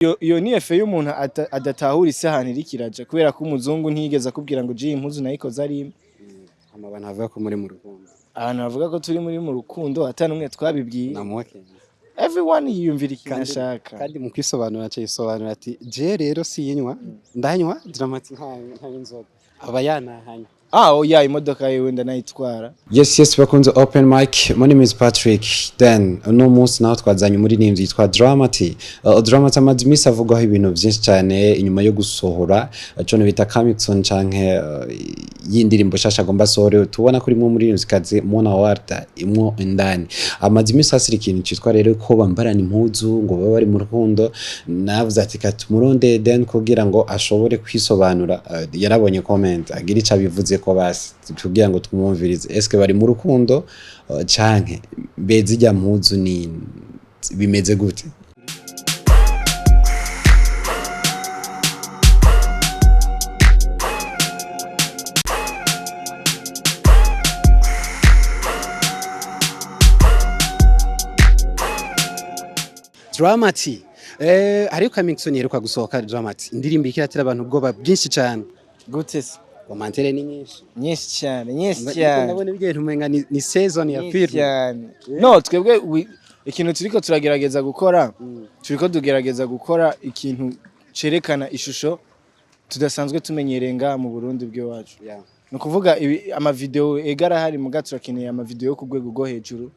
Iyo ni efe y'umuntu adatahura isahani rikiraja kubera ko umuzungu ntiyigeze akubwira ngo jewe impuzu nayikoze ari imwe. Abantu bavuga ko muri mu rukundo. Abantu bavuga ko turi muri mu rukundo atanumwe twabibwiye. Namuke. Everyone yiyumvira ikintu ashaka. Kandi mu kwisobanura yisobanura ati je rero siyinywa ndanywa dramati nta inzoga. Aba yanahanye. Oya imodoka yewe ndanayitwara. Yes bakunze open mic. My name is Patrick. Then no munsi naho twazanye muri nimvyi yitwa Dramati. Dramati amadimisi avugwaho ibintu byinshi cyane inyuma yo gusohora cyo bita Kamixon canke y'indirimbo shasha agomba sohore tubona kuri muri nimzikaze Monna imwe indani. Amadimisi asiri ikintu cyitwa rero ko bambarana impuzu ngo baba bari mu rukundo navuze ati katumuronde then kugira ngo ashobore kwisobanura yarabonye comment agira ica bivuze ko basi kugira ngo twumvirize eske bari mu rukundo canke bezijya mpuzu ni bimeze gute. Dramati ariko Kamixon yeruka gusohoka Dramati indirimbo ikiratira abantu ubwoba bwinshi cyane Gute se? Komantere ni nyinshi cyane. Ndabona ibintu umenga ni season ya film. No twebwe ikintu turiko turagerageza gukora tugerageza gukora ikintu cerekana ishusho tudasanzwe tumenyerenga mu Burundi bwe wacu. No kuvuga ama video egara hari mu gaturakeneye ama video yo kugwego go hejuru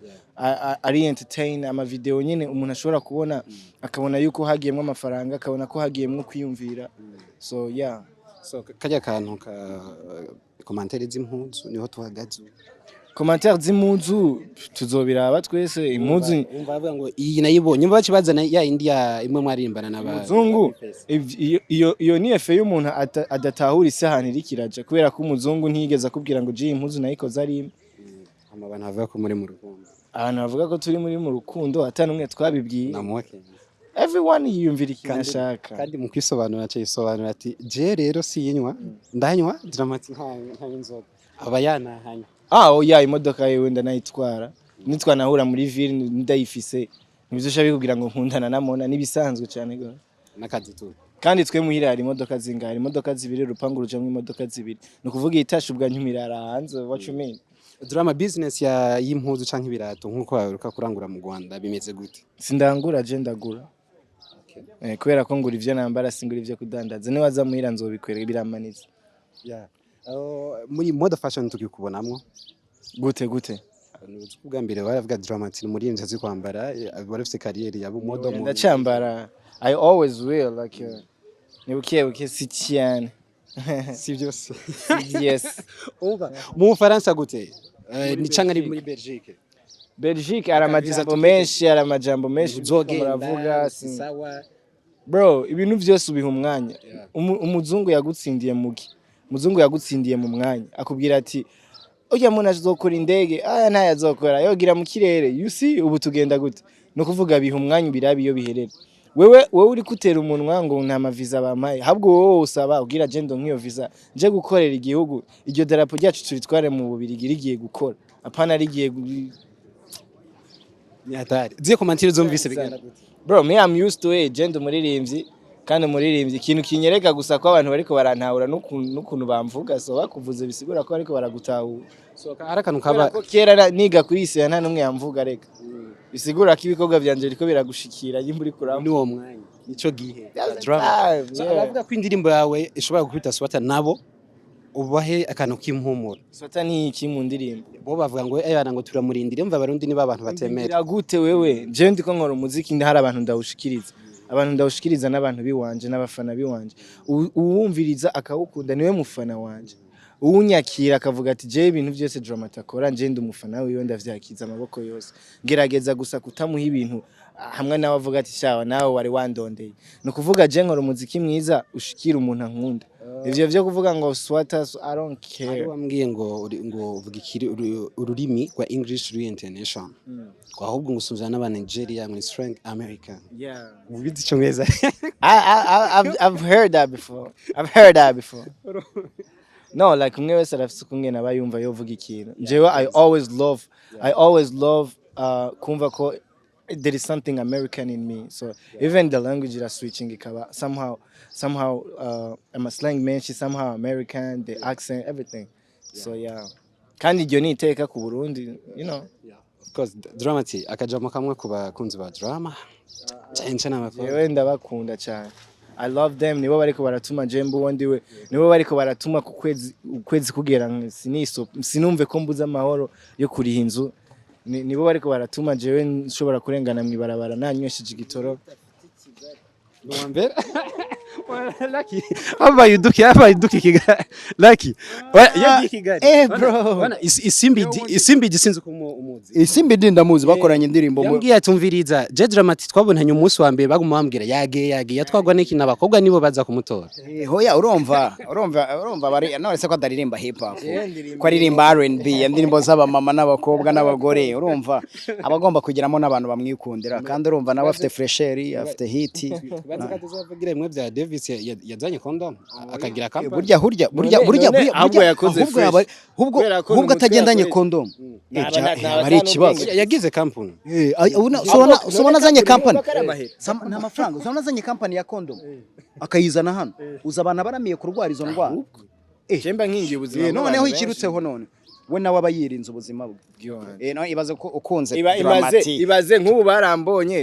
ari entertain ama video nyene umuntu ashobora kubona akabona yuko hagiyemwe amafaranga akabona ko hagiyemwe kwiyumvira so kajya kantu ka commentaire z'impuzu niho tuhagaze. Commentaire z'impuzu tuzobiraba twese impuzu umva bavuga ngo iyi nayibonye umva bakibazana ya India imwe mwarimbana n'abazungu. Iyo ni efe y'umuntu adatahura isahani rikiraja kubera ko umuzungu ntiyigeze akubwira ngo jewe impuzu nayikoze ari imwe. Abantu bavuga ko muri mu rukundo. Abantu bavuga ko turi muri mu rukundo atanumwe twabibwiye. Namuke. Everyone yiyumvira ikintu ashaka. Kandi mu kwisobanura yisobanura ati je rero siyinywa ndanywa dramati nta inzoga. Aba yanahanye. Oya imodoka yewe ndanayitwara. Nitwanahura muri ville ndayifise. Nibizosha bikubwira ngo nkundana na Monna nibisanzwe cyane go. Nakazi tu. Kandi twe muhira hari imodoka zingari imodoka zibiri rupangu rujamwe imodoka zibiri. No kuvuga itasha ubwa ntumirara hanze what you mean? Drama business ya y'impuzu canke ibirato nkuko baruka kurangura mu Rwanda bimeze gute? Sindangura je ndagura. Kubera ko ngura ivyo nambara singura ivyo kudandaza ne waza muhira nzobikwereka biramaniza. Muri mode fashion tukikubonamwo gute nuzi kubwa mbere baravuga Dramati muri inzu azi kwambara barafite career ya mode mu ndacambara I always will like nibuke sitiane sivyo se yes mu Faransa gute ni canga muri Belgique ara amajambo menshi muravuga sawa bro ibintu byose ubiha umwanya umuzungu yagutsindiye mu mwanya akubwira ati oya Monna azokora indege nta yazokora yogira mu kirere you see ubu tugenda gute no kuvuga biha umwanya birabi iyo biherera wewe uri kutera umunwa ngo nta maviza bamaye habwo wowe usaba ugira agenda nk'iyo visa nje gukorera igihugu iryo darapo ryacu turitware mu Bubirigi rigiye gukora apana rigiye Yatari. Ziye komantire zomvise bigana gute? Bro, me I'm used to it. Genda umuririmbyi kandi umuririmbyi ikintu kinyereka gusa ko abantu bariko barantahura n'ukuntu bamvuga so bakuvuze bisigura ko bariko baragutahura. So arakanu kaba kera niga kuri ise nta numwe yamvuga reka. Bisigura ko ibikorwa byanje biriko biragushikira yimburi kuramva. Ni wo mwanya. Nico gihe. Drama. So aravuga ko indirimbo yawe ishobora gukubita swata nabo ubahe akantu k'impumuro. Swata ni iki mu ndirimbo? Bo bavuga ngo ayana ngo turamurindire mva barundi ni babantu batemera. Biragute wewe? Je ndiko nkora umuziki ndi hari abantu ndawushikiriza n'abantu biwanje n'abafana biwanje. Uwumviriza akawukunda niwe mufana wanje. Uwunyakira akavuga ati je ibintu byose Dramati akora nje ndi umufana wiwe ndavyakiza amaboko yose. Ngerageza gusa kutamuha ibintu hamwe nawe avuga ati shawa nawe wari wandondeye. No kuvuga je nkora umuziki mwiza ushikira umuntu ankunda. Ivyo byo kuvuga ngo swata I don't care. Wambwiye ngo uvuga ikiri ururimi rwa English ruri international. Kwa ahubwo ngusuzana n'aba Nigeria muri strength America. Yeah. Ubizi cyongereza. I've heard that before. No, like umwe wese arafise kumwe nabayumva yovuga ikintu. Jewe I always love kumva ko there is something American in me. So even the language is switching ikaba somehow I'm a slang menshi, somehow American, the accent, everything. So yeah. Kandi iryo ni iteka ku Burundi, you know. Of course, Dramati akajamo kamwe ku bakunzi ba drama. Cyane n'abafana. Jewe ndabakunda cyane. I love them, nibo bariko baratuma Jembo wondi we, nibo bariko baratuma ku kwezi kugera sinumve ko mbuza amahoro yo kuriha inzu. Nibo bariko baratuma jewe nshobora kurengana mwibarabara nanywesheje igitoro. Nuambere Lucky abaye duki kigali Lucky yagiye kigali Bro bana isimbi gisinze ko umuzi isimbi ndamuzi bakoranye indirimbo yambwiye atumviriza je Dramati twabonanye umunsi wa mbere baguma bambwira yage yatwagwa n'iki nabakobwa nibo baza kumutora hoya urumva bari none se ko adaririmba hip hop ko aririmba R&B indirimbo z'aba mama n'abakobwa n'abagore urumva abagomba kugiramo n'abantu bamwikundira kandi urumva nawe afite fresher afite hit baza tuzavugira imwe bya Davis yazanye condom akagira kampa ahubwo atagendanye condom ari ikibazo yagize company ubona azanye company nta mafaranga ubona azanye company ya condom akayizana hano uza abantu baramiye kurwara izo ndwara Jemba nkingiye ubuzima noneho ikirutseho none we nawe abayirinze ubuzima bwe no ibaze ko ukunze ibaze nk'ubu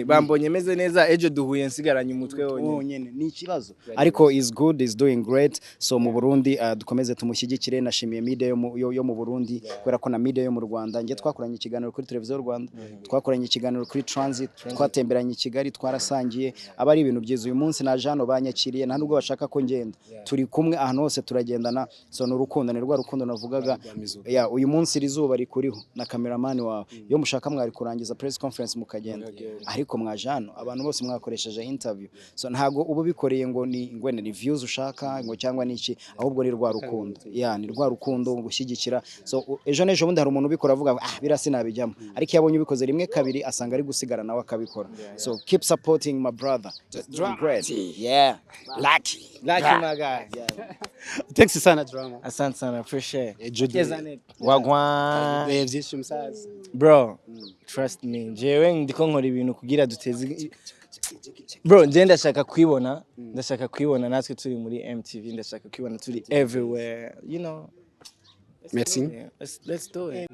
bambonye meze neza ejo duhuye nsigaranye umutwe wonyene ni ikibazo ariko is good, is doing great. So mu Burundi dukomeze tumushyigikire. Nashimiye media yo mu Burundi kubera ko na media yo mu Rwanda nge twakoranye ikiganiro kuri televiziyo y'u Rwanda, twakoranye ikiganiro kuri Transit, twatemberanye i Kigali, twarasangiye aba ari ibintu byiza. Uyu munsi na Jano banyakiriye nta nubwo bashaka ko ngenda, turi kumwe ahantu hose turagendana. So n'urukundo ni rwa rukundo navugaga. Uyu munsi rizuba rikuriho na cameraman wawe, iyo mushaka mwari kurangiza press conference mukagenda, ariko mwajano abantu bose mwakoresheje interview. So ntago ubu bikoreye ngo ni reviews ushaka ngo cyangwa niki, ahubwo ni rwa rukundo. Ni rwa rukundo gushyigikira. So ejo nejo bundi hari umuntu ubikora avuga birasi nabijyamo, ariko yabonye ubikoze rimwe kabiri asanga ari gusigara nawe akabikora. So keep supporting my brother. Doing great. Lucky my guy. Thanks sana drama. Asante sana, appreciate. Wagwan. Bro, trust me. Jewe ndiko nkora ibintu kugira duteze. Bro, nje ndashaka kwibona natwe turi muri MTV, ndashaka kwibona turi everywhere, you know. Merci. Let's do it.